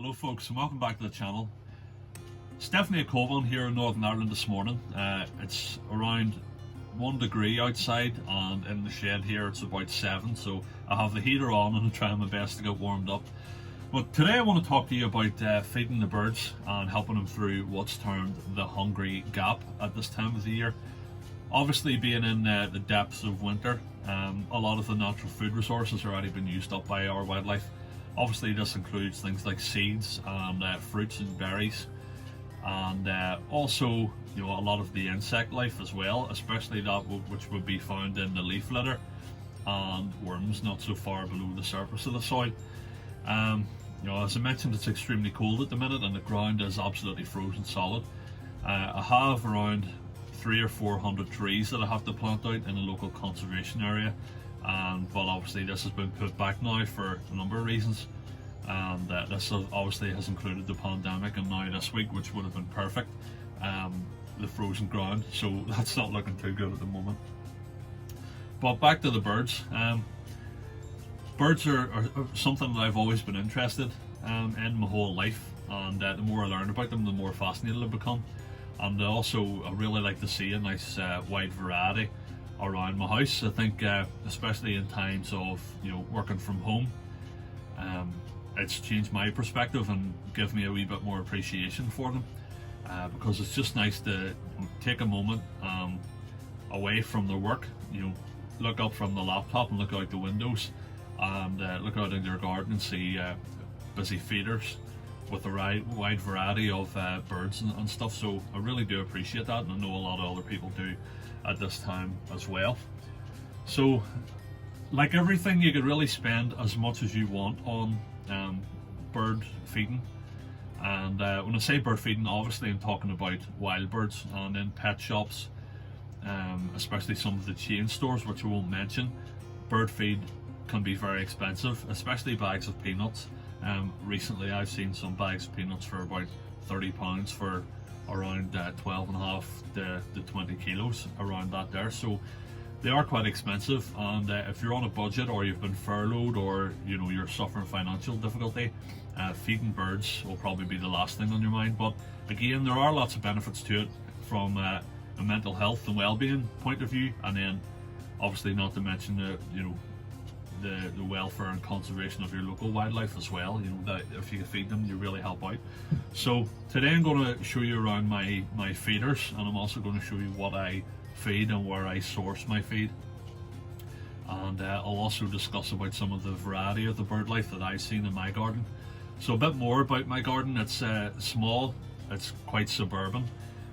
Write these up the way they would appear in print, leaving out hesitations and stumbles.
Hello folks and welcome back to the channel. It's definitely a cold one here in Northern Ireland this morning. It's around 1 degree outside and in the shed here it's about 7, so I have the heater on and I'm trying my best to get warmed up. But today I want to talk to you about feeding the birds and helping them through what's termed the hungry gap at this time of the year. Obviously being in the depths of winter, a lot of the natural food resources are already been used up by our wildlife. Obviously this includes things like seeds and fruits and berries, and also a lot of the insect life as well, especially that which would be found in the leaf litter and worms not so far below the surface of the soil. As I mentioned, it's extremely cold at the minute and the ground is absolutely frozen solid. I have around 300 or 400 trees that I have to plant out in a local conservation area. But obviously this has been put back now for a number of reasons, and this obviously has included the pandemic, and now this week, which would have been perfect, the frozen ground, so that's not looking too good at the moment. But back to the birds. Birds are something that I've always been interested in my whole life, and the more I learn about them, the more fascinated I become. And also I really like to see a nice wide variety around my house. I think especially in times of working from home, it's changed my perspective and give me a wee bit more appreciation for them, because it's just nice to take a moment away from the work, look up from the laptop and look out the windows and look out into your garden and see busy feeders with a wide variety of birds and stuff. So I really do appreciate that, and I know a lot of other people do at this time as well. So like everything, you could really spend as much as you want on bird feeding, and when I say bird feeding, obviously I'm talking about wild birds, and in pet shops, especially some of the chain stores which I won't mention, bird feed can be very expensive, especially bags of peanuts. Recently I've seen some bags of peanuts for about £30 for around 12.5 to 20 kilos, around that there. So they are quite expensive, and if you're on a budget or you've been furloughed or you're suffering financial difficulty, feeding birds will probably be the last thing on your mind. But again, there are lots of benefits to it from a mental health and well-being point of view, and then obviously not to mention the welfare and conservation of your local wildlife as well. That if you feed them, you really help out. So today I'm going to show you around my feeders, and I'm also going to show you what I feed and where I source my feed, and I'll also discuss about some of the variety of the bird life that I've seen in my garden. So a bit more about my garden. It's small, it's quite suburban,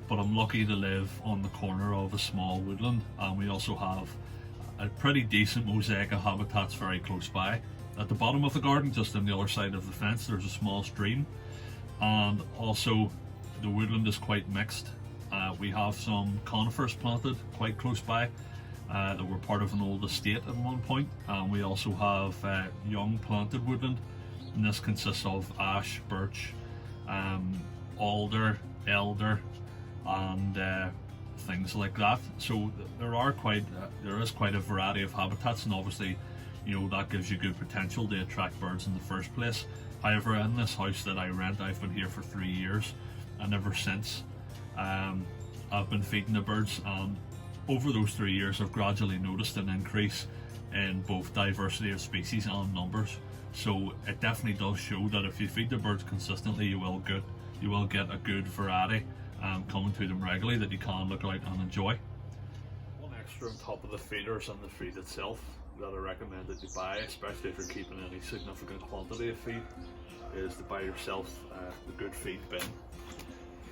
but I'm lucky to live on the corner of a small woodland, and we also have a pretty decent mosaic of habitats very close by. At the bottom of the garden, just on the other side of the fence, there's a small stream, and also the woodland is quite mixed. We have some conifers planted quite close by that were part of an old estate at one point, and we also have young planted woodland, and this consists of ash, birch, alder, elder, and things like that. So there is quite a variety of habitats, and obviously that gives you good potential to attract birds in the first place. However, in this house that I rent, I've been here for 3 years, and ever since I've been feeding the birds, and over those 3 years I've gradually noticed an increase in both diversity of species and numbers. So it definitely does show that if you feed the birds consistently, you will get a good variety coming to them regularly that you can look out and enjoy. One extra on top of the feeders and the feed itself that I recommend that you buy, especially if you're keeping any significant quantity of feed, is to buy yourself a good feed bin.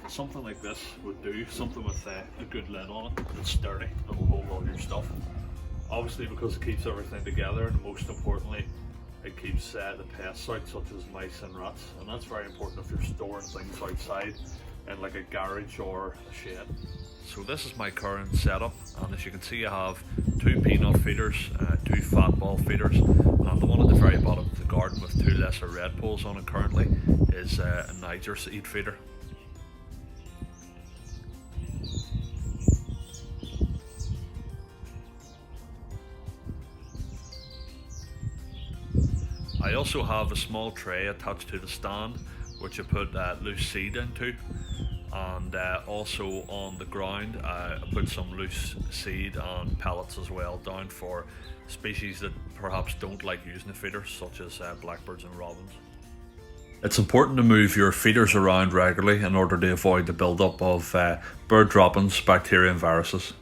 Something like this would do, something with a good lid on it that's sturdy, that'll hold all your stuff. Obviously, because it keeps everything together, and most importantly it keeps the pests out, such as mice and rats, and that's very important if you're storing things outside in like a garage or a shed. So this is my current setup, and as you can see I have 2 peanut feeders, 2 fat ball feeders, and the one at the very bottom of the garden with 2 lesser red poles on it currently is a Niger seed feeder. I also have a small tray attached to the stand which I put loose seed into, and also on the ground I put some loose seed and pellets as well down for species that perhaps don't like using the feeders, such as blackbirds and robins. It's important to move your feeders around regularly in order to avoid the build-up of bird droppings, bacteria and viruses.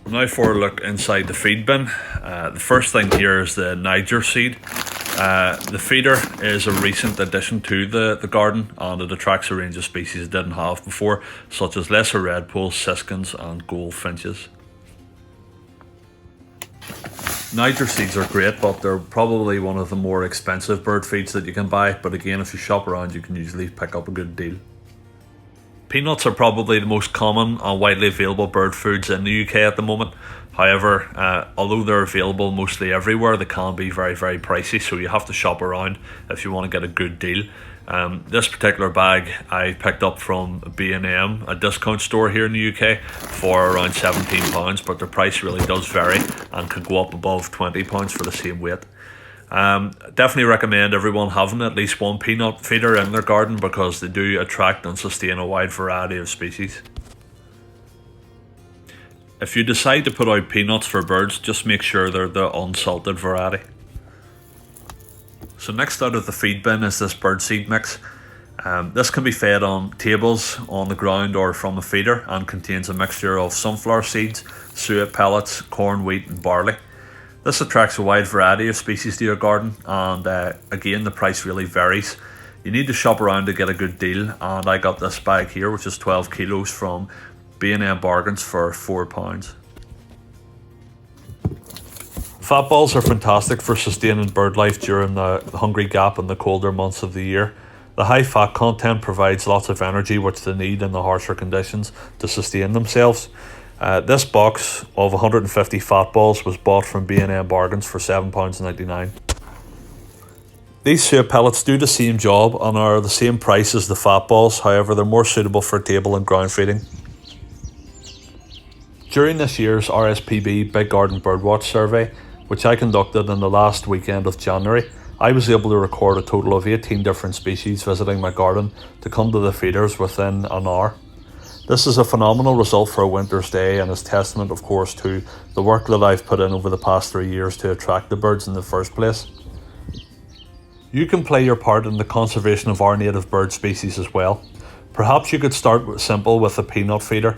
Now for a look inside the feed bin. The first thing here is the Niger seed. The feeder is a recent addition to the garden, and it attracts a range of species it didn't have before, such as lesser redpolls, siskins and goldfinches. Niger seeds are great, but they're probably one of the more expensive bird feeds that you can buy, but again, if you shop around you can usually pick up a good deal. Peanuts are probably the most common and widely available bird foods in the UK at the moment. However, although they're available mostly everywhere, they can be very, very pricey, so you have to shop around if you want to get a good deal. This particular bag I picked up from B&M, a discount store here in the UK, for around £17, but the price really does vary and could go up above £20 for the same weight. Definitely recommend everyone having at least one peanut feeder in their garden, because they do attract and sustain a wide variety of species. If you decide to put out peanuts for birds, just make sure they're the unsalted variety. So next out of the feed bin is this birdseed mix. This can be fed on tables, on the ground or from a feeder, and contains a mixture of sunflower seeds, suet pellets, corn, wheat and barley. This attracts a wide variety of species to your garden, and again the price really varies. You need to shop around to get a good deal, and I got this bag here, which is 12 kilos from B&M Bargains, for £4. Fat balls are fantastic for sustaining bird life during the hungry gap in the colder months of the year. The high fat content provides lots of energy which they need in the harsher conditions to sustain themselves. This box of 150 fat balls was bought from B&M Bargains for £7.99. These suet pellets do the same job and are the same price as the fat balls, however they're more suitable for table and ground feeding. During this year's RSPB Big Garden Birdwatch survey, which I conducted in the last weekend of January, I was able to record a total of 18 different species visiting my garden to come to the feeders within an hour. This is a phenomenal result for a winter's day, and is testament of course to the work that I've put in over the past 3 years to attract the birds in the first place. You can play your part in the conservation of our native bird species as well. Perhaps you could start simple with a peanut feeder.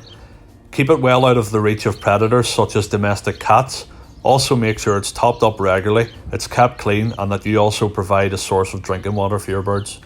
Keep it well out of the reach of predators such as domestic cats. Also make sure it's topped up regularly, it's kept clean, and that you also provide a source of drinking water for your birds.